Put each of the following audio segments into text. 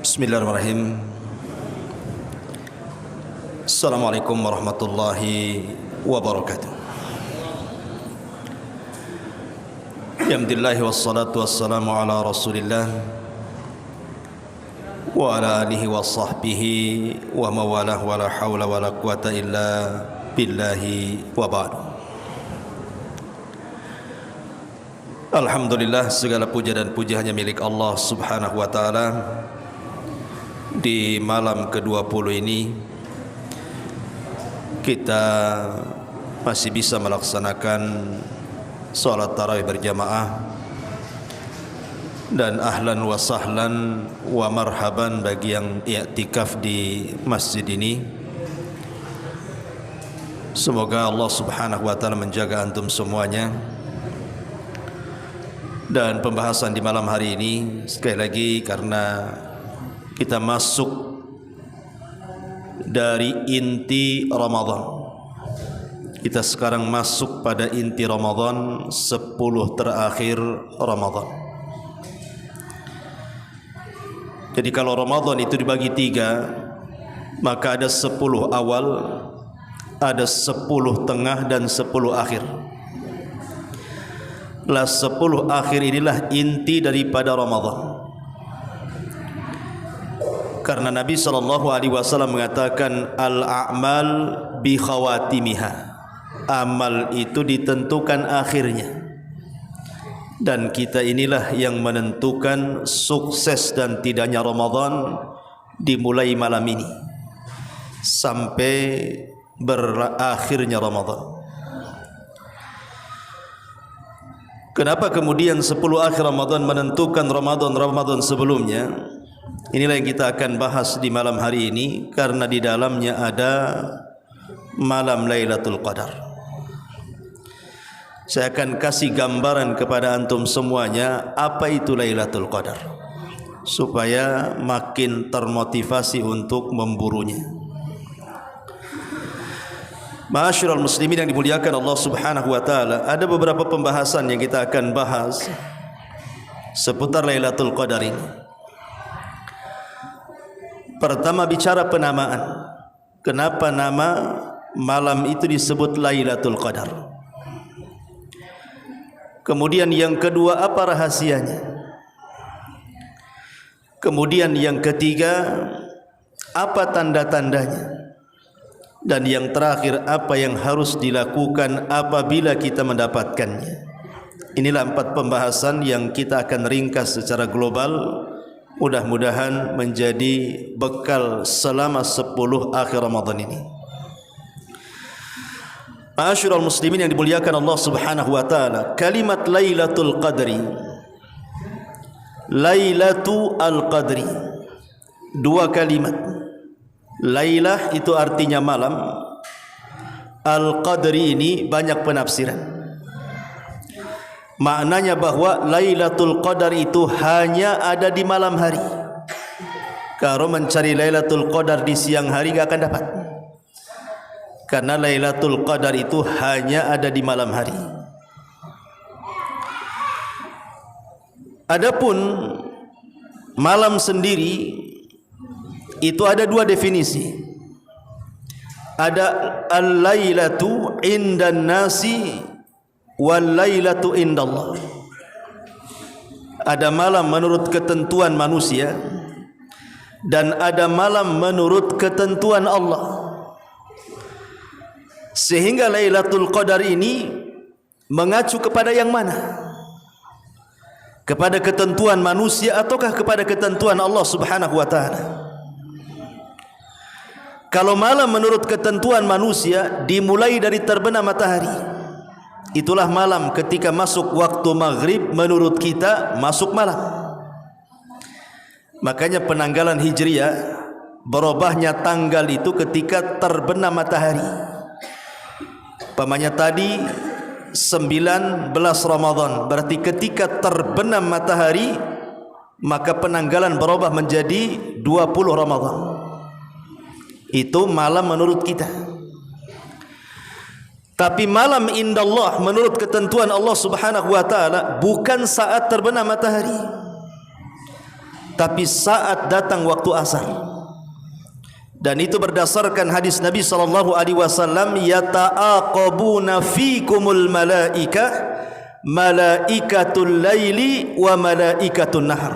Bismillahirrahmanirrahim. Assalamualaikum warahmatullahi wabarakatuh. Alhamdulillah wassalatu wassalamu ala Rasulillah wa ala alihi wa sahbihi wa mawalah wa la hawla wa la quwata illa billahi wa ba'du. Alhamdulillah, segala puja dan puji hanya milik Allah subhanahu wa ta'ala. Di malam ke-20 ini kita masih bisa melaksanakan salat tarawih berjamaah, dan ahlan wa sahlan wa marhaban bagi yang i'tikaf di masjid ini. Semoga Allah subhanahu wa ta'ala menjaga antum semuanya. Dan pembahasan di malam hari ini sekali lagi karena kita masuk dari inti Ramadan. Kita sekarang masuk pada inti Ramadan, 10 terakhir Ramadan. Jadi kalau Ramadan itu dibagi 3, maka ada 10 awal, ada 10 tengah dan 10 akhir. Lah 10 akhir inilah inti daripada Ramadan. Karena Nabi SAW mengatakan al-a'mal bi khawatimiha. Amal itu ditentukan akhirnya. Dan kita inilah yang menentukan sukses dan tidaknya Ramadan dimulai malam ini sampai berakhirnya Ramadan. Kenapa kemudian 10 akhir Ramadan menentukan Ramadan sebelumnya? Inilah yang kita akan bahas di malam hari ini, karena di dalamnya ada malam Lailatul Qadar. Saya akan kasih gambaran kepada antum semuanya apa itu Lailatul Qadar, supaya makin termotivasi untuk memburunya. Ma'asyiral muslimin yang dimuliakan Allah subhanahu wa ta'ala, ada beberapa pembahasan yang kita akan bahas seputar Lailatul Qadar ini. Pertama, bicara penamaan. Kenapa nama malam itu disebut Lailatul Qadar? Kemudian yang kedua, apa rahasianya? Kemudian yang ketiga, apa tanda-tandanya? Dan yang terakhir, apa yang harus dilakukan apabila kita mendapatkannya? Inilah 4 pembahasan yang kita akan ringkas secara global. Mudah-mudahan menjadi bekal selama 10 akhir Ramadan ini. Ma'asyiral muslimin yang dimuliakan Allah subhanahu wa ta'ala, kalimat Lailatul Qadri, Lailatul Qadri, 2 kalimat. Lailah itu artinya malam, Al-Qadri ini banyak penafsiran. Maknanya bahwa Lailatul Qadar itu hanya ada di malam hari. Kalau mencari Lailatul Qadar di siang hari gak akan dapat, karena Lailatul Qadar itu hanya ada di malam hari. Adapun malam sendiri itu ada 2 definisi. Ada al-lailatu indan nasi wal lailatu indallah. Ada malam menurut ketentuan manusia, dan ada malam menurut ketentuan Allah. Sehingga Lailatul Qadar ini mengacu kepada yang mana? Kepada ketentuan manusia ataukah kepada ketentuan Allah subhanahu wa ta'ala? Kalau malam menurut ketentuan manusia dimulai dari terbenam matahari, itulah malam. Ketika masuk waktu maghrib menurut kita masuk malam. Makanya penanggalan Hijriah, berubahnya tanggal itu ketika terbenam matahari. Pamannya tadi 19 Ramadan, berarti ketika terbenam matahari maka penanggalan berubah menjadi 20 Ramadan. Itu malam menurut kita. Tapi malam indallah menurut ketentuan Allah subhanahu wa ta'ala bukan saat terbenam matahari, tapi saat datang waktu asar. Dan itu berdasarkan hadis Nabi sallallahu alaihi wasallam, yata'aqabuna fikumul malaikatul laili wa malaikatul nahar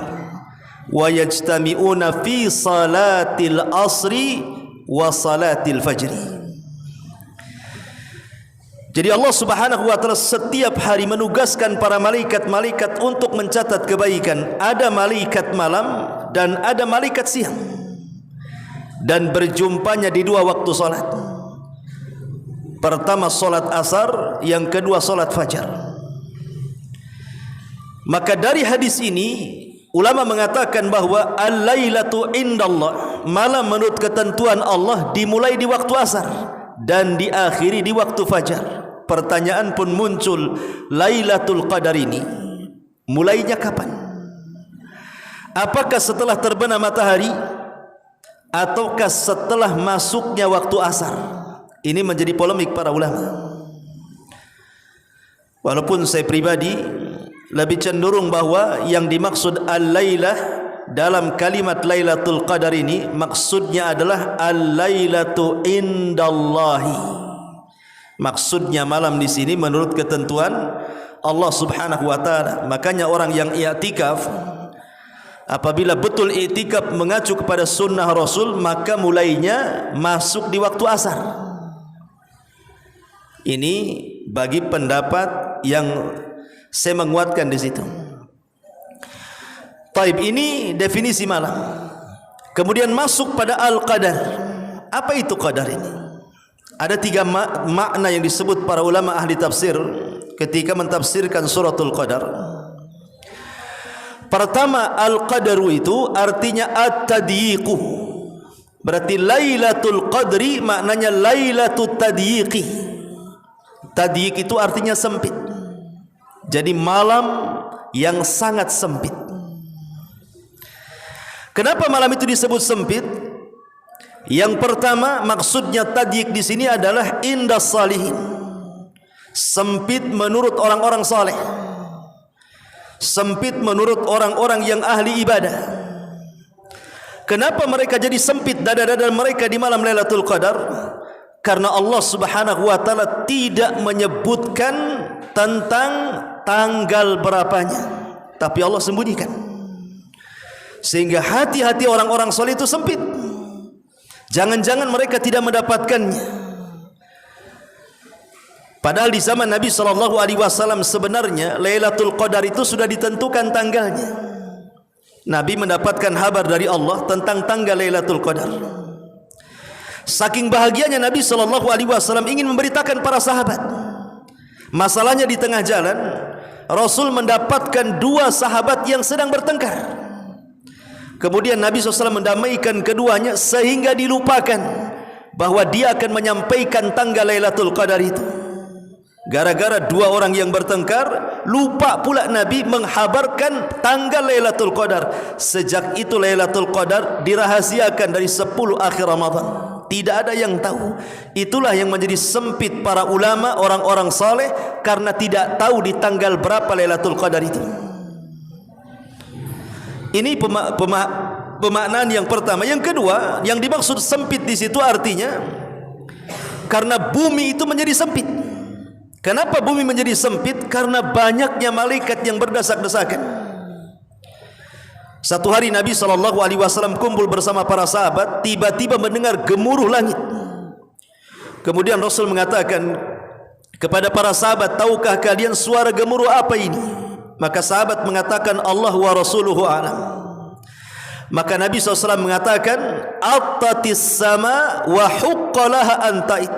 wa yajtami'una fi salatil asri wa salatil fajri. Jadi Allah Subhanahu wa taala setiap hari menugaskan para malaikat-malaikat untuk mencatat kebaikan. Ada malaikat malam dan ada malaikat siang. Dan berjumpanya di dua waktu salat. Pertama salat asar, yang kedua salat fajar. Maka dari hadis ini ulama mengatakan bahwa al-lailatu indallah, malam menurut ketentuan Allah dimulai di waktu asar dan diakhiri di waktu fajar. Pertanyaan pun muncul, Lailatul Qadar ini mulainya kapan? Apakah setelah terbenam matahari ataukah setelah masuknya waktu asar? Ini menjadi polemik para ulama. Walaupun saya pribadi lebih cenderung bahwa yang dimaksud al-lailah dalam kalimat Lailatul Qadar ini maksudnya adalah al-lailatu indallahi. Maksudnya malam di sini menurut ketentuan Allah Subhanahu wa taala. Makanya orang yang i'tikaf, apabila betul i'tikaf mengacu kepada sunnah Rasul, maka mulainya masuk di waktu asar. Ini bagi pendapat yang saya menguatkan di situ. Taib, ini definisi malam. Kemudian masuk pada al-qadar. Apa itu qadar ini? Ada tiga makna yang disebut para ulama ahli tafsir ketika mentafsirkan suratul Qadar. Pertama, al-qadaru itu artinya at-tadyiqu. Berarti Lailatul Qadri maknanya Lailatul Tadyiqi. Tadyiq itu artinya sempit. Jadi malam yang sangat sempit. Kenapa malam itu disebut sempit? Yang pertama, maksudnya tadyiq di sini adalah indas salihin. Sempit menurut orang-orang saleh. Sempit menurut orang-orang yang ahli ibadah. Kenapa mereka jadi sempit dada-dada mereka di malam Lailatul Qadar? Karena Allah Subhanahu wa taala tidak menyebutkan tentang tanggal berapanya, tapi Allah sembunyikan. Sehingga hati-hati orang-orang saleh itu sempit. Jangan-jangan mereka tidak mendapatkannya. Padahal di zaman Nabi SAW sebenarnya Lailatul Qadar itu sudah ditentukan tanggalnya. Nabi mendapatkan kabar dari Allah tentang tanggal Lailatul Qadar. Saking bahagianya Nabi SAW ingin memberitakan para sahabat. Masalahnya di tengah jalan Rasul mendapatkan dua sahabat yang sedang bertengkar. Kemudian Nabi SAW mendamaikan keduanya sehingga dilupakan bahwa dia akan menyampaikan tanggal Lailatul Qadar itu. Gara-gara dua orang yang bertengkar, lupa pula Nabi menghabarkan tanggal Lailatul Qadar. Sejak itu Lailatul Qadar dirahasiakan dari 10 akhir Ramadan. Tidak ada yang tahu. Itulah yang menjadi sempit para ulama, orang-orang saleh, karena tidak tahu di tanggal berapa Lailatul Qadar itu. Ini pemaknaan yang pertama. Yang kedua, yang dimaksud sempit di situ artinya karena bumi itu menjadi sempit. Kenapa bumi menjadi sempit? Karena banyaknya malaikat yang berdesak-desakan. Satu hari Nabi SAW kumpul bersama para sahabat, tiba-tiba mendengar gemuruh langit. Kemudian Rasul mengatakan kepada para sahabat, tahukah kalian suara gemuruh apa ini? Maka sahabat mengatakan Allah wa rasuluhu a'lam. Maka Nabi SAW mengatakan attatis sama wa huqqalaha antait.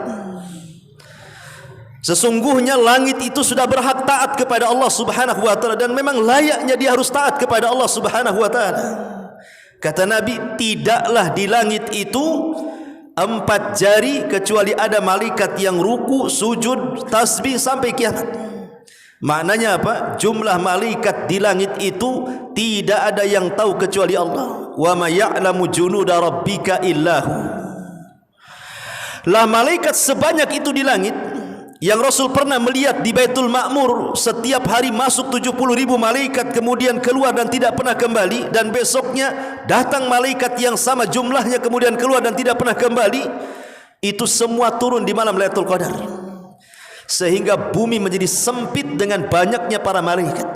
Sesungguhnya langit itu sudah berhak taat kepada Allah Subhanahu wa taala dan memang layaknya dia harus taat kepada Allah Subhanahu wa taala. Kata Nabi, tidaklah di langit itu 4 jari kecuali ada malaikat yang ruku, sujud, tasbih sampai kiamat. Maknanya apa? Jumlah malaikat di langit itu tidak ada yang tahu kecuali Allah. Wa ma ya'lamu junuda rabbika illahu. Lah malaikat sebanyak itu di langit, yang Rasul pernah melihat di Baitul Ma'mur setiap hari masuk 70.000 malaikat kemudian keluar dan tidak pernah kembali, dan besoknya datang malaikat yang sama jumlahnya kemudian keluar dan tidak pernah kembali, itu semua turun di malam Lailatul Qadar, sehingga bumi menjadi sempit dengan banyaknya para malaikat.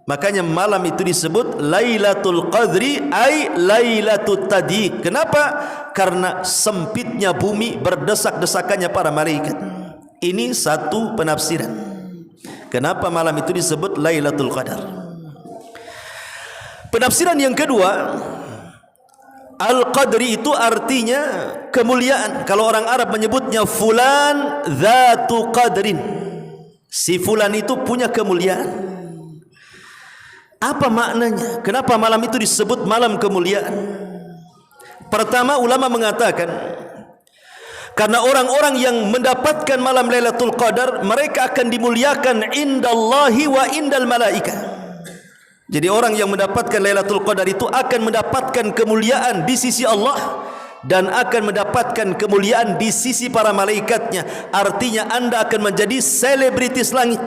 Makanya malam itu disebut Lailatul Qadri ay Lailatul Tadiq. Kenapa? Karena sempitnya bumi, berdesak-desakannya para malaikat. Ini satu penafsiran kenapa malam itu disebut Lailatul Qadar. Penafsiran yang kedua, Al-Qadri itu artinya kemuliaan. Kalau orang Arab menyebutnya fulan dzatu qadrin, si fulan itu punya kemuliaan. Apa maknanya? Kenapa malam itu disebut malam kemuliaan? Pertama, ulama mengatakan karena orang-orang yang mendapatkan malam Lailatul Qadar, mereka akan dimuliakan indallahi wa indal malaika. Jadi orang yang mendapatkan Lailatul Qadar itu akan mendapatkan kemuliaan di sisi Allah dan akan mendapatkan kemuliaan di sisi para malaikatnya. Artinya Anda akan menjadi selebritis langit.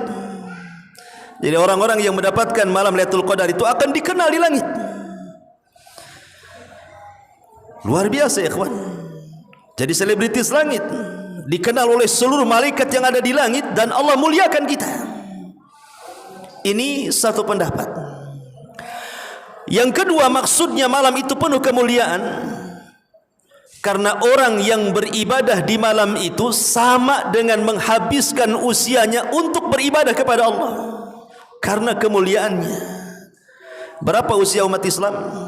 Jadi orang-orang yang mendapatkan malam Lailatul Qadar itu akan dikenal di langit. Luar biasa ya ikhwan. Jadi selebritis langit, dikenal oleh seluruh malaikat yang ada di langit, dan Allah muliakan kita. Ini satu pendapat. Yang kedua, maksudnya malam itu penuh kemuliaan karena orang yang beribadah di malam itu sama dengan menghabiskan usianya untuk beribadah kepada Allah. Karena kemuliaannya. Berapa usia umat Islam?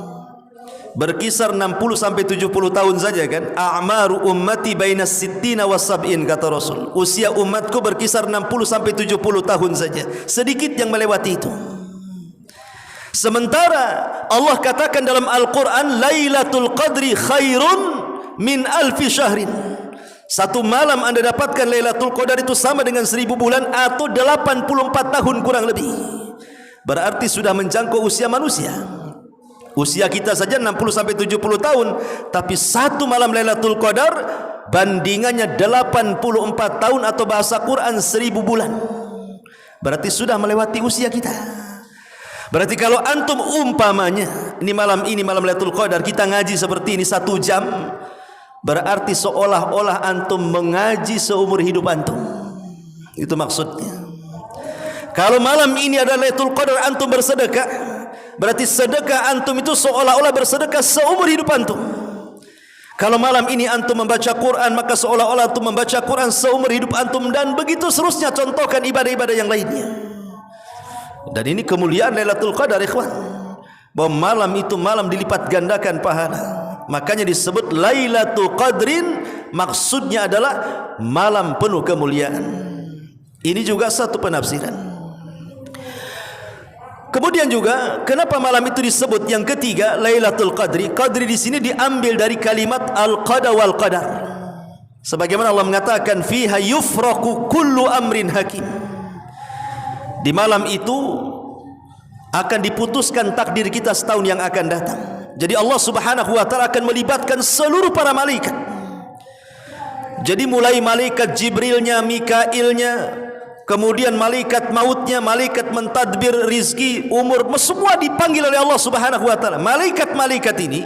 Berkisar 60 sampai 70 tahun saja kan? A'maru ummati bainas sittina was sab'in, kata Rasul. Usia umatku berkisar 60 sampai 70 tahun saja. Sedikit yang melewati itu. Sementara Allah katakan dalam Al-Quran, Lailatul Qadri khairun min alfi syahrin. Satu malam Anda dapatkan Lailatul Qadar itu sama dengan 1000 bulan atau 84 tahun kurang lebih. Berarti sudah menjangkau usia manusia. Usia kita saja 60 sampai 70 tahun, tapi satu malam Lailatul Qadar bandingannya 84 tahun atau bahasa Quran 1000 bulan. Berarti sudah melewati usia kita. Berarti kalau antum umpamanya ini malam Lailatul Qadar kita ngaji seperti ini 1 jam, berarti seolah-olah antum mengaji seumur hidup antum. Itu maksudnya. Kalau malam ini ada Lailatul Qadar antum bersedekah, berarti sedekah antum itu seolah-olah bersedekah seumur hidup antum. Kalau malam ini antum membaca Quran, maka seolah-olah antum membaca Quran seumur hidup antum, dan begitu seterusnya. Contohkan ibadah-ibadah yang lainnya. Dan ini kemuliaan Lailatul Qadar ikhwan, bahwa malam itu malam dilipat gandakan pahala. Makanya disebut Lailatul Qadrin, maksudnya adalah malam penuh kemuliaan. Ini juga satu penafsiran. Kemudian juga kenapa malam itu disebut yang ketiga Lailatul Qadri? Qadri di sini diambil dari kalimat al-qada wal qadar. Sebagaimana Allah mengatakan fiha yufraqu kullu amrin hakim. Di malam itu akan diputuskan takdir kita setahun yang akan datang. Jadi Allah Subhanahu wa taala akan melibatkan seluruh para malaikat. Jadi mulai malaikat Jibrilnya, Mikailnya, kemudian malaikat mautnya, malaikat mentadbir rizki, umur, semua dipanggil oleh Allah Subhanahu wa taala. Malaikat-malaikat ini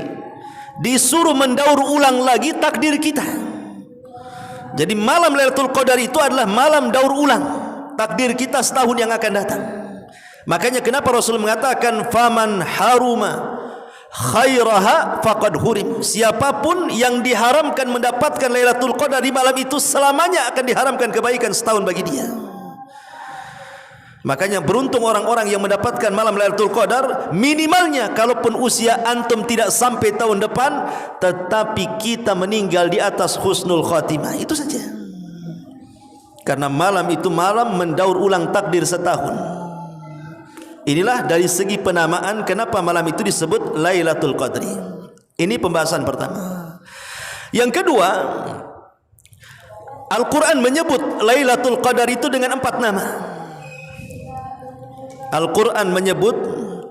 disuruh mendaur ulang lagi takdir kita. Jadi malam Lailatul Qadar itu adalah malam daur ulang takdir kita setahun yang akan datang. Makanya kenapa Rasul mengatakan faman haruma khairaha faqad hurim. Siapapun yang diharamkan mendapatkan Lailatul Qadar di malam itu, selamanya akan diharamkan kebaikan setahun bagi dia. Makanya beruntung orang-orang yang mendapatkan malam Lailatul Qadar. Minimalnya kalaupun usia antum tidak sampai tahun depan, tetapi kita meninggal di atas husnul khatimah. Itu saja. Karena malam itu malam mendaur ulang takdir setahun. Inilah dari segi penamaan kenapa malam itu disebut Lailatul Qadri. Ini pembahasan pertama. Yang kedua, Al-Quran menyebut Lailatul Qadar itu dengan 4 nama. Al-Quran menyebut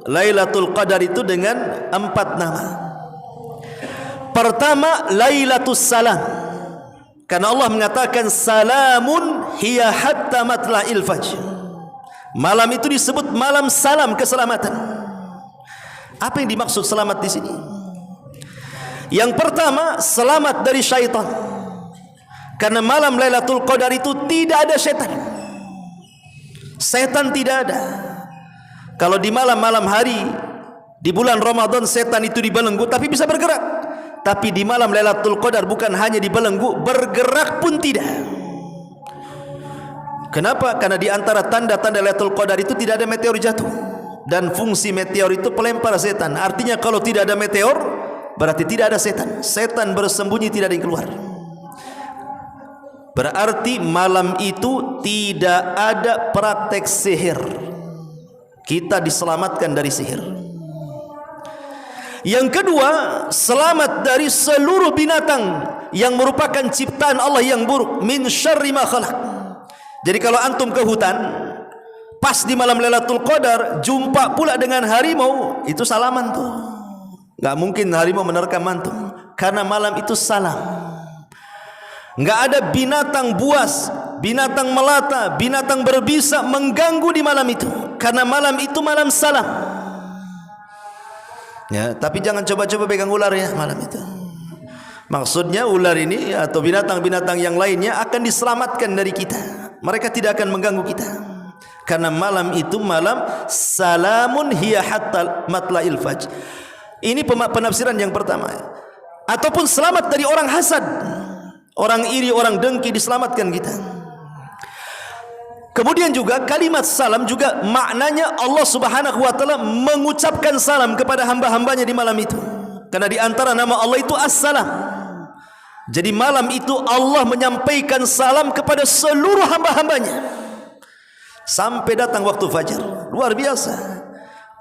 Lailatul Qadar itu dengan 4 nama. Pertama, Lailatul Salam. Karena Allah mengatakan salamun hiya hatta matla'il fajr. Malam itu disebut malam salam, keselamatan. Apa yang dimaksud selamat di sini? Yang pertama, selamat dari syaitan. Karena malam Lailatul Qadar itu tidak ada setan. Setan tidak ada. Kalau di malam-malam hari di bulan Ramadan setan itu dibelenggu tapi bisa bergerak. Tapi di malam Lailatul Qadar bukan hanya dibelenggu, bergerak pun tidak. Kenapa? Karena di antara tanda-tanda Lailatul Qadar itu tidak ada meteor jatuh. Dan fungsi meteor itu pelempar setan. Artinya kalau tidak ada meteor, berarti tidak ada setan. Setan bersembunyi, tidak ada yang keluar. Berarti malam itu tidak ada praktek sihir. Kita diselamatkan dari sihir. Yang kedua, selamat dari seluruh binatang yang merupakan ciptaan Allah yang buruk. Min syarri ma khalaq. Jadi kalau antum ke hutan, pas di malam Lailatul Qadar, jumpa pula dengan harimau, itu salaman tuh. Gak mungkin harimau menerkam antum, karena malam itu salam. Gak ada binatang buas, binatang melata, binatang berbisa mengganggu di malam itu, karena malam itu malam salam. Ya, tapi jangan coba-coba pegang ular ya malam itu. Maksudnya ular ini atau binatang-binatang yang lainnya akan diselamatkan dari kita. Mereka tidak akan mengganggu kita. Karena malam itu malam salamun hiya hatta matla'il fajr. Ini penafsiran yang pertama. Ataupun selamat dari orang hasad, orang iri, orang dengki, diselamatkan kita. Kemudian juga kalimat salam juga maknanya Allah Subhanahu wa taala mengucapkan salam kepada hamba-hambanya di malam itu. Karena di antara nama Allah itu As-Salam. Jadi malam itu Allah menyampaikan salam kepada seluruh hamba-hambanya sampai datang waktu fajar. Luar biasa.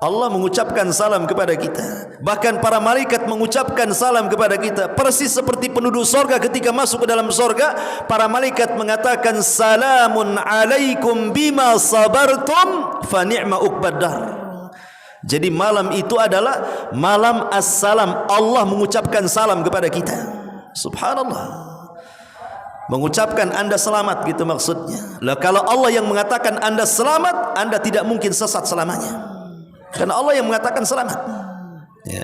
Allah mengucapkan salam kepada kita. Bahkan para malaikat mengucapkan salam kepada kita. Persis seperti penduduk sorga ketika masuk ke dalam sorga, para malaikat mengatakan salamun alaikum bima sabartum fa ni'ma uqbaddar. Jadi malam itu adalah malam as-salam. Allah mengucapkan salam kepada kita. Subhanallah. Mengucapkan anda selamat, gitu maksudnya. Lah kalau Allah yang mengatakan anda selamat, anda tidak mungkin sesat selamanya. Karena Allah yang mengatakan selamat. Ya.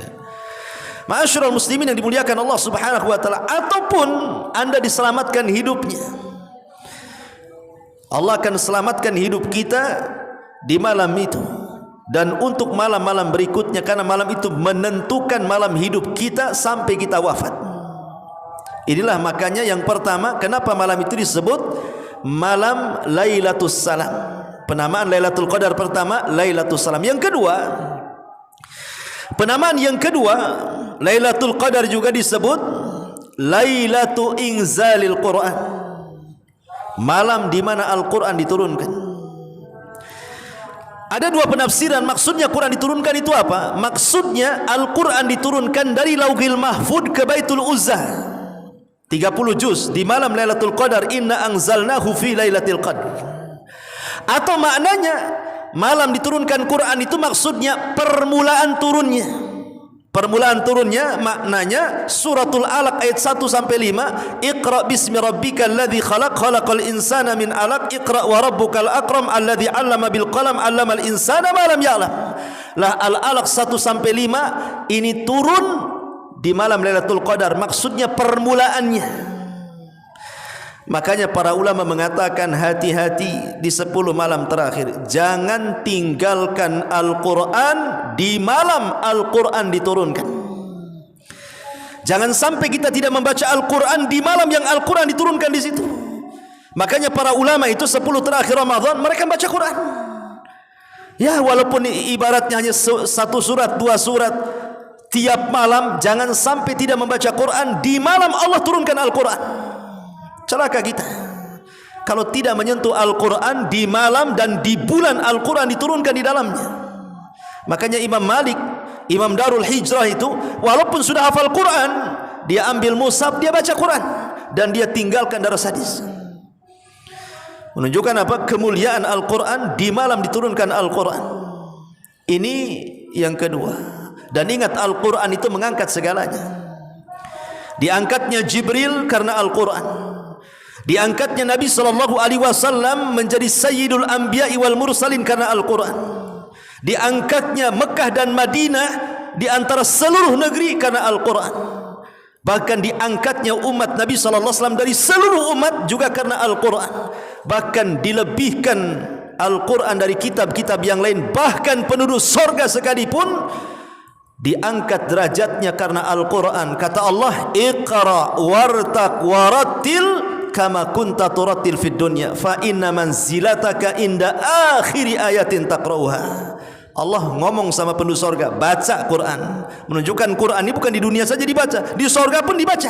Ma'asyiral muslimin yang dimuliakan Allah Subhanahu wa taala, ataupun anda diselamatkan hidupnya, Allah akan selamatkan hidup kita di malam itu dan untuk malam-malam berikutnya, karena malam itu menentukan malam hidup kita sampai kita wafat. Inilah makanya yang pertama, kenapa malam itu disebut malam Lailatul Salam. Penamaan Lailatul Qadar pertama Lailatul Salam. Yang kedua, penamaan yang kedua, Lailatul Qadar juga disebut Lailatul Inzalil Quran. Malam di mana Al-Quran diturunkan. Ada dua penafsiran maksudnya Quran diturunkan itu apa? Maksudnya Al-Quran diturunkan dari Lauhil Mahfud ke Baitul Uzzah. 30 juz di malam Lailatul Qadar. Inna anzalnahu fi Lailatul Qadar. Atau maknanya malam diturunkan Quran itu maksudnya permulaan turunnya. Permulaan turunnya maknanya suratul Alaq ayat 1 sampai 5. Iqra bismi rabbikal ladzi khalaq, khalaqal insana min 'alaq, iqra wa rabbukal akram alladzi 'allama bil qalam 'allamal insana ma lam ya'lam. Lah Al-Alaq 1 sampai 5 ini turun di malam Lailatul Qadar, maksudnya permulaannya. Makanya para ulama mengatakan hati-hati di 10 malam terakhir. Jangan tinggalkan Al-Quran di malam Al-Quran diturunkan. Jangan sampai kita tidak membaca Al-Quran di malam yang Al-Quran diturunkan di situ. Makanya para ulama itu 10 terakhir Ramadan mereka baca Quran. Ya walaupun ibaratnya hanya 1 surat, 2 surat tiap malam, jangan sampai tidak membaca Quran di malam Allah turunkan Al-Quran. Celaka kita kalau tidak menyentuh Al-Quran di malam dan di bulan Al-Quran diturunkan di dalamnya. Makanya Imam Malik, Imam Darul Hijrah itu walaupun sudah hafal Quran, dia ambil mushaf, dia baca Quran dan dia tinggalkan daras hadis. Menunjukkan apa? Kemuliaan Al-Quran di malam diturunkan Al-Quran. Ini yang kedua. Dan ingat Al-Quran itu mengangkat segalanya. Diangkatnya Jibril karena Al-Quran. Diangkatnya Nabi SAW menjadi Sayyidul Anbiya'i wal Mursalin karena Al-Quran. Diangkatnya Mekah dan Madinah di antara seluruh negeri karena Al-Quran. Bahkan diangkatnya umat Nabi SAW dari seluruh umat juga karena Al-Quran. Bahkan dilebihkan Al-Quran dari kitab-kitab yang lain. Bahkan penduduk sorga sekalipun diangkat derajatnya karena Al-Quran. Kata Allah, Iqra wartaq warattil kama kunta turattil fid dunya fa inna manzilataka inda akhiri ayatin taqra'uha. Allah ngomong sama penduduk sorga, baca Quran. Menunjukkan Quran ini bukan di dunia saja dibaca, di sorga pun dibaca.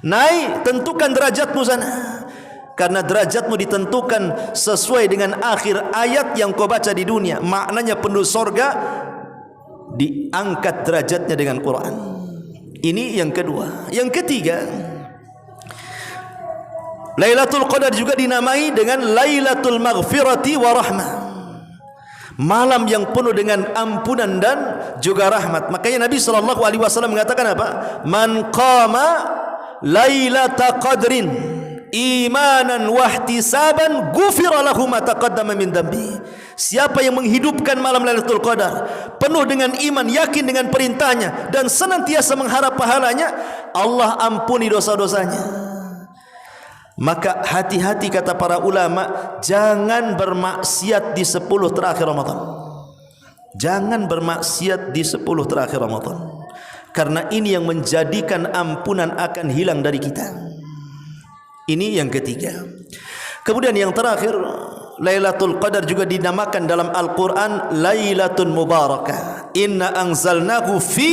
Naik, tentukan derajatmu sana, karena derajatmu ditentukan sesuai dengan akhir ayat yang kau baca di dunia. Maknanya penduduk sorga diangkat derajatnya dengan Quran. Ini yang kedua. Yang ketiga, Lailatul Qadar juga dinamai dengan Lailatul Maghfirati wa Rahmah, malam yang penuh dengan ampunan dan juga rahmat. Makanya Nabi SAW mengatakan apa? Man qama lailata qadrin imanan wahtisaban ghufira lahu ma taqaddama min dambi. Siapa yang menghidupkan malam Lailatul Qadar penuh dengan iman, yakin dengan perintahnya dan senantiasa mengharap pahalanya, Allah ampuni dosa-dosanya. Maka hati-hati, kata para ulama, jangan bermaksiat di 10 terakhir Ramadan. Jangan bermaksiat di 10 terakhir Ramadan, karena ini yang menjadikan ampunan akan hilang dari kita. Ini yang ketiga. Kemudian yang terakhir, Lailatul Qadar juga dinamakan dalam Al-Quran Lailatul Mubarakah. Inna anzalnahu fi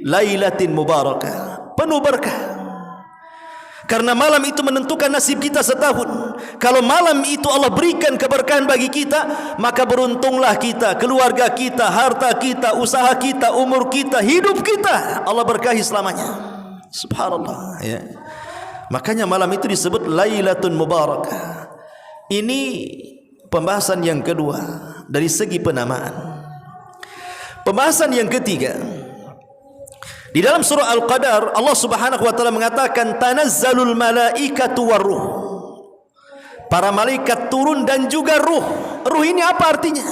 Lailatin Mubarakah, penuh berkah. Karena malam itu menentukan nasib kita setahun. Kalau malam itu Allah berikan keberkahan bagi kita, maka beruntunglah kita, keluarga kita, harta kita, usaha kita, umur kita, hidup kita, Allah berkahi selamanya. Subhanallah, ya. Makanya malam itu disebut Lailatul Mubarakah. Ini pembahasan yang kedua dari segi penamaan. Pembahasan yang ketiga, di dalam surah Al-Qadar Allah Subhanahu wa taala mengatakan tanazzalul malaikatu waruh. Para malaikat turun dan juga ruh. Ruh ini apa artinya?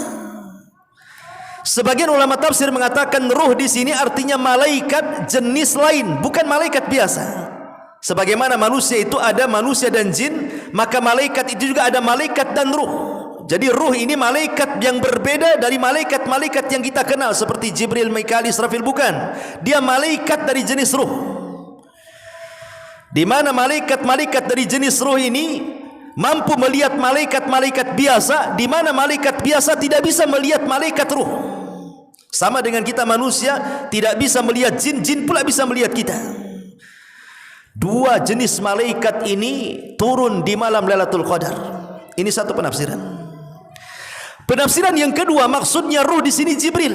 Sebagian ulama tafsir mengatakan ruh di sini artinya malaikat jenis lain, bukan malaikat biasa. Sebagaimana manusia itu ada manusia dan jin, maka malaikat itu juga ada malaikat dan ruh. Jadi ruh ini malaikat yang berbeda dari malaikat-malaikat yang kita kenal seperti Jibril, Mikail, Israfil, bukan. Dia malaikat dari jenis ruh. Di mana malaikat-malaikat dari jenis ruh ini mampu melihat malaikat-malaikat biasa, di mana malaikat biasa tidak bisa melihat malaikat ruh. Sama dengan kita manusia tidak bisa melihat jin, jin pula bisa melihat kita. Dua jenis malaikat ini turun di malam Lailatul Qadar. Ini satu penafsiran. Penafsiran yang kedua, maksudnya ruh di sini Jibril.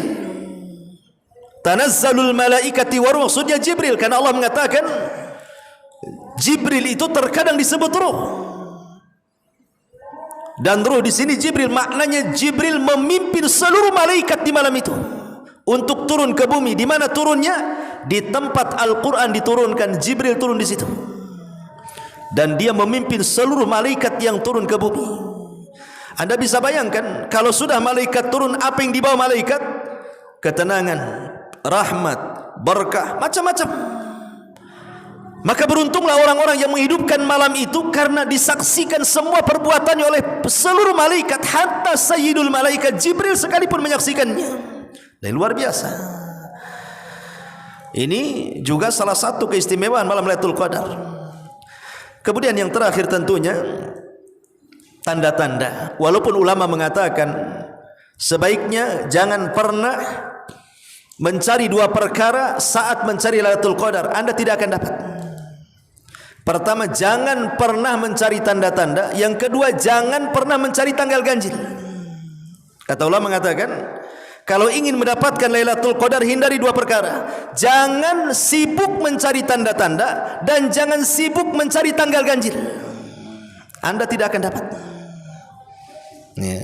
Tanazzalul malaikati wa ruh, maksudnya Jibril, karena Allah mengatakan Jibril itu terkadang disebut ruh. Dan ruh di sini Jibril, maknanya Jibril memimpin seluruh malaikat di malam itu untuk turun ke bumi. Di mana turunnya? Di tempat Al-Quran diturunkan, Jibril turun di situ. Dan dia memimpin seluruh malaikat yang turun ke bumi. Anda bisa bayangkan kalau sudah malaikat turun, apa yang dibawa malaikat? Ketenangan, rahmat, berkah, macam-macam. Maka beruntunglah orang-orang yang menghidupkan malam itu, karena disaksikan semua perbuatannya oleh seluruh malaikat, hatta sayyidul malaikat Jibril sekalipun menyaksikannya. Dan luar biasa. Ini juga salah satu keistimewaan malam Lailatul Qadar. Kemudian yang terakhir tentunya tanda-tanda. Walaupun ulama mengatakan sebaiknya jangan pernah mencari dua perkara saat mencari Lailatul Qadar, Anda tidak akan dapat. Pertama, jangan pernah mencari tanda-tanda. Yang kedua, jangan pernah mencari tanggal ganjil. Kata ulama mengatakan, kalau ingin mendapatkan Lailatul Qadar, hindari dua perkara. Jangan sibuk mencari tanda-tanda dan jangan sibuk mencari tanggal ganjil. Anda tidak akan dapat. Ya.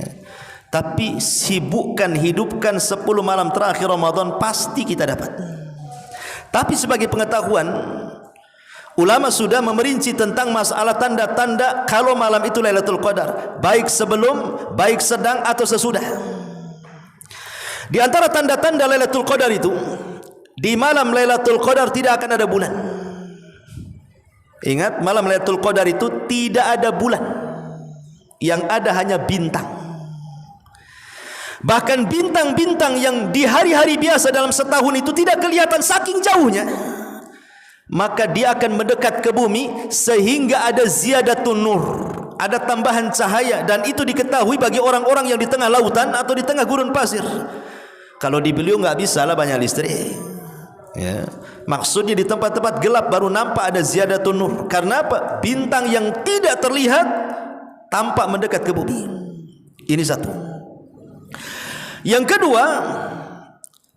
Tapi sibukkan, hidupkan 10 malam terakhir Ramadan, pasti kita dapat. Tapi sebagai pengetahuan, ulama sudah memerinci tentang masalah tanda-tanda kalau malam itu Lailatul Qadar, baik sebelum, baik sedang atau sesudah. Di antara tanda-tanda Lailatul Qadar itu, di malam Lailatul Qadar tidak akan ada bulan. Ingat, malam Lailatul Qadar itu tidak ada bulan. Yang ada hanya bintang. Bahkan bintang-bintang yang di hari-hari biasa dalam setahun itu tidak kelihatan saking jauhnya, maka dia akan mendekat ke bumi sehingga ada ziyadatun nur, ada tambahan cahaya, dan itu diketahui bagi orang-orang yang di tengah lautan atau di tengah gurun pasir. Kalau di beliau nggak bisa lah, banyak listrik ya. Maksudnya di tempat-tempat gelap baru nampak ada ziyadatun nur. Karena apa? Bintang yang tidak terlihat tampak mendekat ke bumi. Ini satu. Yang kedua,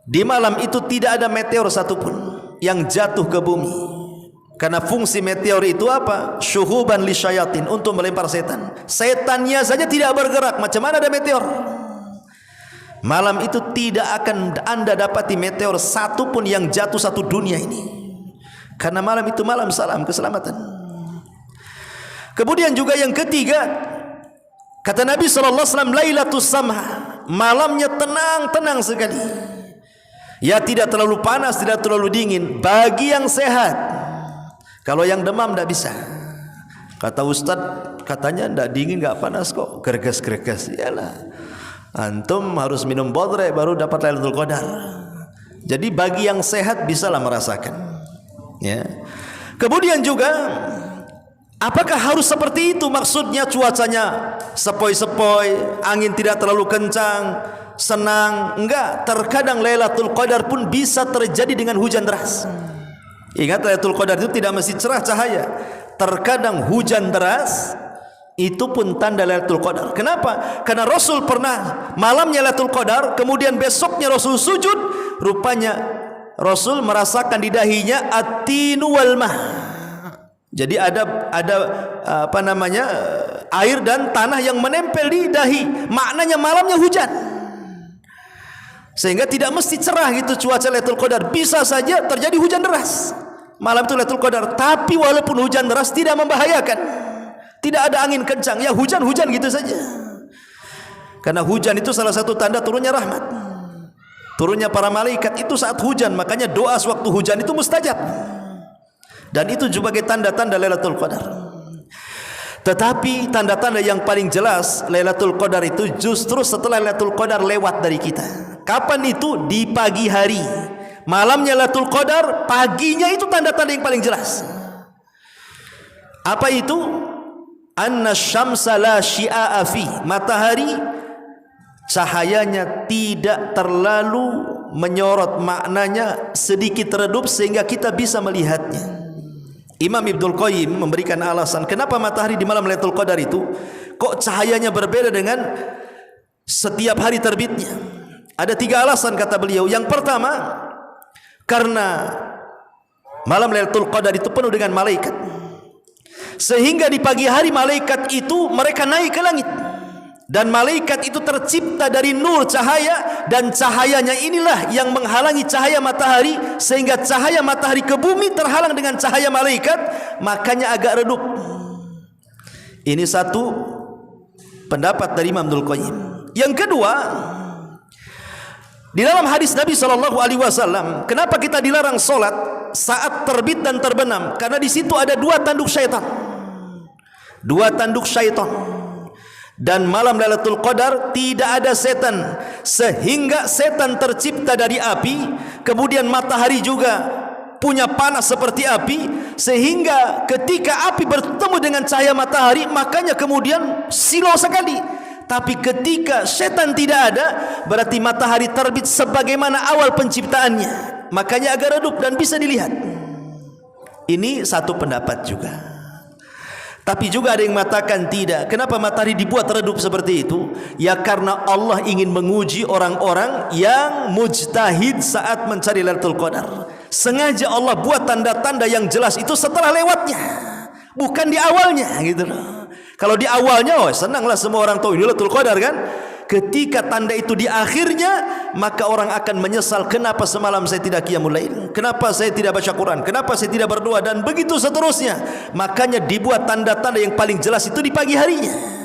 di malam itu tidak ada meteor satupun yang jatuh ke bumi. Karena fungsi meteor itu apa? Syuhuban li syayatin, untuk melempar setan. Setannya saja tidak bergerak, macam mana ada meteor? Malam itu tidak akan Anda dapati meteor satupun yang jatuh satu dunia ini. Karena malam itu malam salam keselamatan. Kemudian juga yang ketiga, kata Nabi SAW, Lailatul Samha, malamnya tenang-tenang sekali. Ya, tidak terlalu panas, tidak terlalu dingin, bagi yang sehat. Kalau yang demam tidak bisa. Kata Ustaz, katanya tidak dingin, tidak panas kok, gerges-gerges. Yalah, antum harus minum bodre baru dapat Lailatul Qadar. Jadi bagi yang sehat bisalah merasakan ya. Kemudian juga, apakah harus seperti itu? Maksudnya cuacanya sepoi-sepoi, angin tidak terlalu kencang, senang? Enggak, terkadang Lailatul Qadar pun bisa terjadi dengan hujan deras. Ingat, Lailatul Qadar itu tidak mesti cerah cahaya. Terkadang hujan deras, itu pun tanda Lailatul Qadar. Kenapa? Karena Rasul pernah malamnya Lailatul Qadar, kemudian besoknya Rasul sujud, rupanya Rasul merasakan di dahinya at-tinu wal mah. Jadi ada apa namanya, air dan tanah yang menempel di dahi. Maknanya malamnya hujan. Sehingga tidak mesti cerah gitu cuaca Lailatul Qadar, bisa saja terjadi hujan deras malam itu Lailatul Qadar. Tapi walaupun hujan deras tidak membahayakan. Tidak ada angin kencang, ya hujan-hujan gitu saja. Karena hujan itu salah satu tanda turunnya rahmat, turunnya para malaikat itu saat hujan. Makanya doa sewaktu hujan itu mustajab. Dan itu juga sebagai tanda-tanda Lailatul Qadar. Tetapi tanda-tanda yang paling jelas Lailatul Qadar itu justru setelah Lailatul Qadar lewat dari kita. Kapan itu? Di pagi hari. Malamnya Lailatul Qadar, paginya itu tanda-tanda yang paling jelas. Apa itu? Anna syamsa la syia'a fi, matahari cahayanya tidak terlalu menyorot, maknanya sedikit redup sehingga kita bisa melihatnya. Imam Ibnul Qayyim memberikan alasan kenapa matahari di malam Lailatul Qadar itu kok cahayanya berbeda dengan setiap hari terbitnya. Ada 3 alasan kata beliau. Yang pertama, karena malam Lailatul Qadar itu penuh dengan malaikat, sehingga di pagi hari malaikat itu mereka naik ke langit, dan malaikat itu tercipta dari nur cahaya, dan cahayanya inilah yang menghalangi cahaya matahari, sehingga cahaya matahari ke bumi terhalang dengan cahaya malaikat, makanya agak redup. Ini satu pendapat dari Imam Ibnul Qayyim. Yang kedua, di dalam hadis Nabi SAW, kenapa kita dilarang solat saat terbit dan terbenam? Karena di situ ada 2 tanduk syaitan. 2 tanduk syaitan. Dan malam Lailatul Qadar tidak ada setan, sehingga setan tercipta dari api. Kemudian matahari juga punya panas seperti api, sehingga ketika api bertemu dengan cahaya matahari, makanya kemudian silau sekali. Tapi ketika setan tidak ada, berarti matahari terbit sebagaimana awal penciptaannya, makanya agak redup dan bisa dilihat. Ini satu pendapat juga. Tapi juga ada yang mengatakan tidak. Kenapa matahari dibuat redup seperti itu? Ya karena Allah ingin menguji orang-orang yang mujtahid saat mencari Lailatul Qadar. Sengaja Allah buat tanda-tanda yang jelas itu setelah lewatnya, bukan di awalnya gitu loh. Kalau di awalnya, oh senanglah semua orang tahu ini Lailatul Qadar kan. ketika tanda itu di akhirnya, maka orang akan menyesal, kenapa semalam saya tidak qiyamul lail, kenapa saya tidak baca Quran, kenapa saya tidak berdoa, dan begitu seterusnya. Makanya dibuat tanda-tanda yang paling jelas itu di pagi harinya.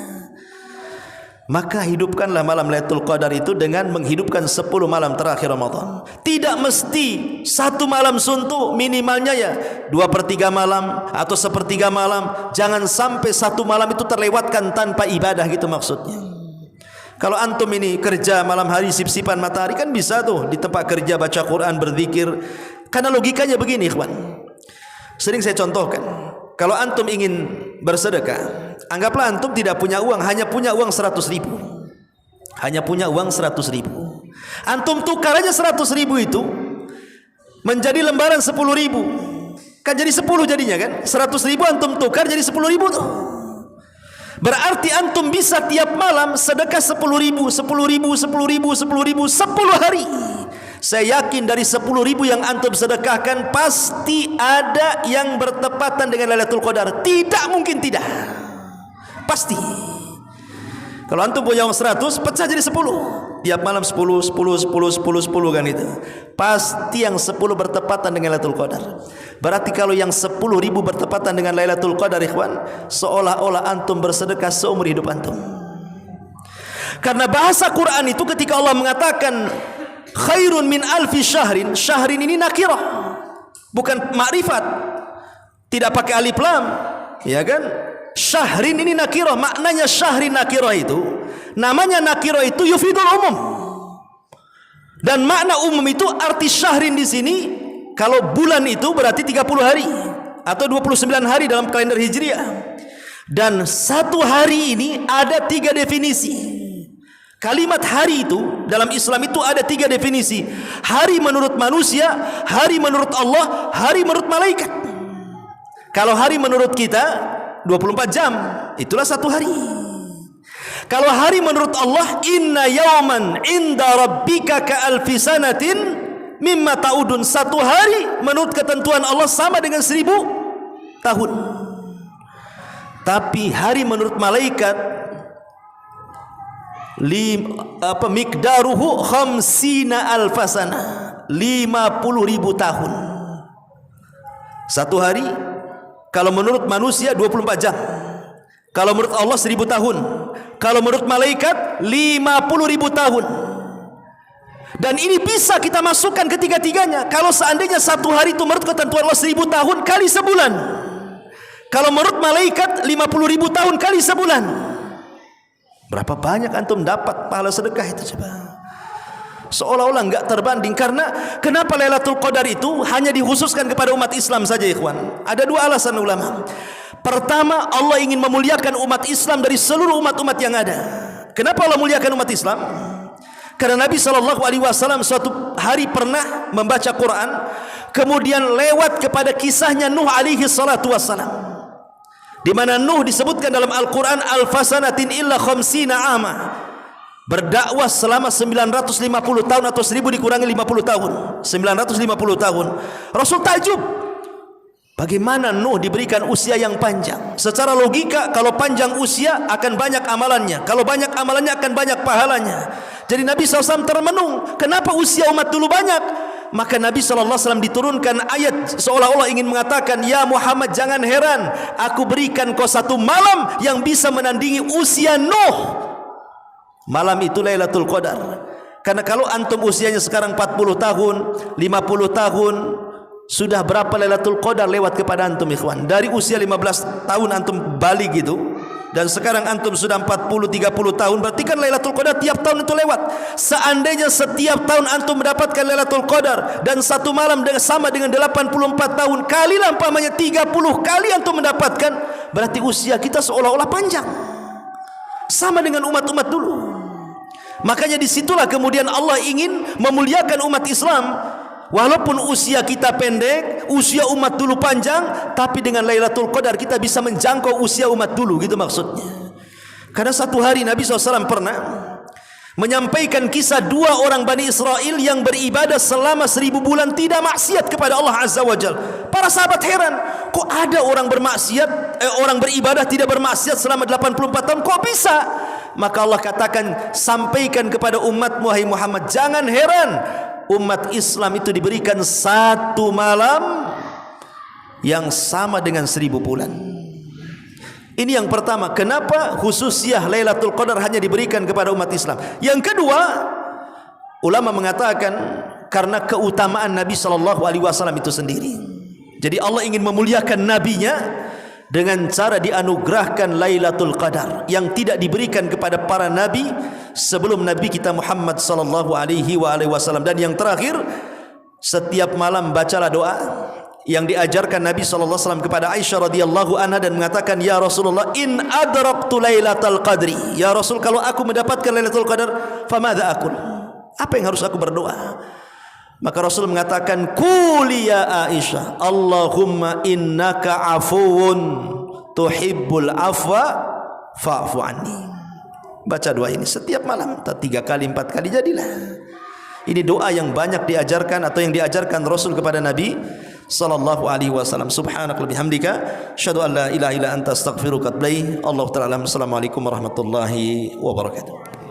Maka hidupkanlah malam Lailatul Qadar itu dengan menghidupkan 10 malam terakhir Ramadan. Tidak mesti satu malam suntuk, minimalnya ya 2/3 malam atau 1/3 malam. Jangan sampai satu malam itu terlewatkan tanpa ibadah, gitu maksudnya. Kalau antum ini kerja malam hari sip-sipan matahari, kan bisa tuh di tempat kerja baca Quran, berzikir. Karena logikanya begini, ikhwan. Sering saya contohkan. Kalau antum ingin bersedekah, anggaplah antum tidak punya uang, hanya punya uang 100.000. Hanya punya uang 100.000. Antum tukar aja 100.000 itu menjadi lembaran 10.000. Kan jadi 10 jadinya kan? 100.000 antum tukar jadi 10.000 tuh. Berarti antum bisa tiap malam sedekah 10.000, 10.000, 10.000, 10.000, 10 hari. Saya yakin dari 10.000 yang antum sedekahkan, pasti ada yang bertepatan dengan Lailatul Qadar. Tidak mungkin tidak. Pasti. Kalau antum punya uang 100, pecah jadi 10. Tiap malam 10, 10, 10, 10, 10 kan itu. Pasti yang 10 bertepatan dengan Lailatul Qadar. Berarti kalau yang 10.000 bertepatan dengan Lailatul Qadar, ikhwan, seolah-olah antum bersedekah seumur hidup antum. Karena bahasa Quran itu ketika Allah mengatakan khairun min alfi syahrin, syahrin ini nakirah, bukan makrifat, tidak pakai alif lam, ya kan? Syahrin ini nakirah. Maknanya syahrin nakirah itu, namanya nakirah itu yufidul umum. Dan makna umum itu arti syahrin di sini, kalau bulan itu berarti 30 hari atau 29 hari dalam kalender Hijriah. Dan satu hari ini ada 3 definisi. Kalimat hari itu dalam Islam itu ada 3 definisi. Hari menurut manusia, hari menurut Allah, hari menurut malaikat. Kalau hari menurut kita 24 jam, itulah satu hari. Kalau hari menurut Allah, inna yawman inda rabbika ka alfi sanatin mimma ta'udun. Satu hari menurut ketentuan Allah sama dengan 1000 tahun. Tapi hari menurut malaikat, mikdaruhu khamsina alfasana, 50.000 tahun. Satu hari kalau menurut manusia 24 jam, kalau menurut Allah 1000 tahun, kalau menurut malaikat 50.000 tahun. Dan ini bisa kita masukkan ketiga-tiganya. Kalau seandainya satu hari itu menurut ketentuan Allah 1000 tahun kali sebulan, kalau menurut malaikat 50.000 tahun kali sebulan, berapa banyak antum dapat pahala sedekah itu coba? Seolah-olah enggak terbanding. Karena kenapa Lailatul Qadar itu hanya dikhususkan kepada umat Islam saja, ikhwan? Ada 2 alasan ulama. Pertama, Allah ingin memuliakan umat Islam dari seluruh umat-umat yang ada. Kenapa Allah muliakan umat Islam? Karena Nabi SAW suatu hari pernah membaca Quran, kemudian lewat kepada kisahnya Nuh alaihi salatu wassalam, di mana Nuh disebutkan dalam Al-Quran alfasanatin illa khamsina ama, berdakwah selama 950 tahun atau 1000 dikurangi 50 tahun, 950 tahun. Rasul takjub, bagaimana Nuh diberikan usia yang panjang? Secara logika, kalau panjang usia akan banyak amalannya, kalau banyak amalannya akan banyak pahalanya. Jadi Nabi SAW termenung, kenapa usia umat dulu banyak? Maka Nabi SAW diturunkan ayat seolah-olah ingin mengatakan, ya Muhammad, jangan heran, aku berikan kau satu malam yang bisa menandingi usia Nuh. Malam itu Lailatul Qadar. Karena kalau antum usianya sekarang 40 tahun, 50 tahun, sudah berapa Lailatul Qadar lewat kepada antum, ikhwan? Dari usia 15 tahun antum balik gitu, dan sekarang antum sudah 40-30 tahun, berarti kan Lailatul Qadar tiap tahun itu lewat. Seandainya setiap tahun antum mendapatkan Lailatul Qadar, dan satu malam sama dengan 84 tahun, kali lah umpamanya 30 kali antum mendapatkan, berarti usia kita seolah-olah panjang, sama dengan umat-umat dulu. Makanya disitulah kemudian Allah ingin memuliakan umat Islam. Walaupun usia kita pendek, usia umat dulu panjang, tapi dengan Lailatul Qadar kita bisa menjangkau usia umat dulu, gitu maksudnya. Karena satu hari Nabi SAW pernah menyampaikan kisah 2 orang Bani Israel yang beribadah selama 1000 bulan tidak maksiat kepada Allah Azza wa Jalla. Para sahabat heran, kok ada orang bermaksiat, orang beribadah tidak bermaksiat selama 84 tahun, kok bisa? Maka Allah katakan, sampaikan kepada umatmu wahai Muhammad, jangan heran umat Islam itu diberikan satu malam yang sama dengan 1000 bulan. Ini yang pertama, kenapa khususiyah Lailatul Qadar hanya diberikan kepada umat Islam. Yang kedua, ulama mengatakan karena keutamaan Nabi SAW itu sendiri. Jadi Allah ingin memuliakan nabinya dengan cara dianugerahkan Lailatul Qadar yang tidak diberikan kepada para nabi sebelum Nabi kita Muhammad SAW. Dan yang terakhir, setiap malam bacalah doa yang diajarkan Nabi SAW kepada Aisyah radhiyallahu anha dan mengatakan, ya Rasulullah, in adraktu Lailatul Qadri, ya Rasul, kalau aku mendapatkan Lailatul Qadar, famadha aqul, apa yang harus aku berdoa? Maka Rasul mengatakan, quli ya Aisyah, Allahumma innaka afuun tuhibbul afwa fa'fu anni. Baca doa ini setiap malam, 3 kali 4 kali jadilah. Ini doa yang banyak diajarkan atau yang diajarkan Rasul kepada Nabi sallallahu alaihi wasallam. Subhanaka bihamdika asyhadu an la ilaha illa anta astaghfiruka wa atubu ilaik. Allahu ta'ala. Assalamualaikum warahmatullahi wabarakatuh.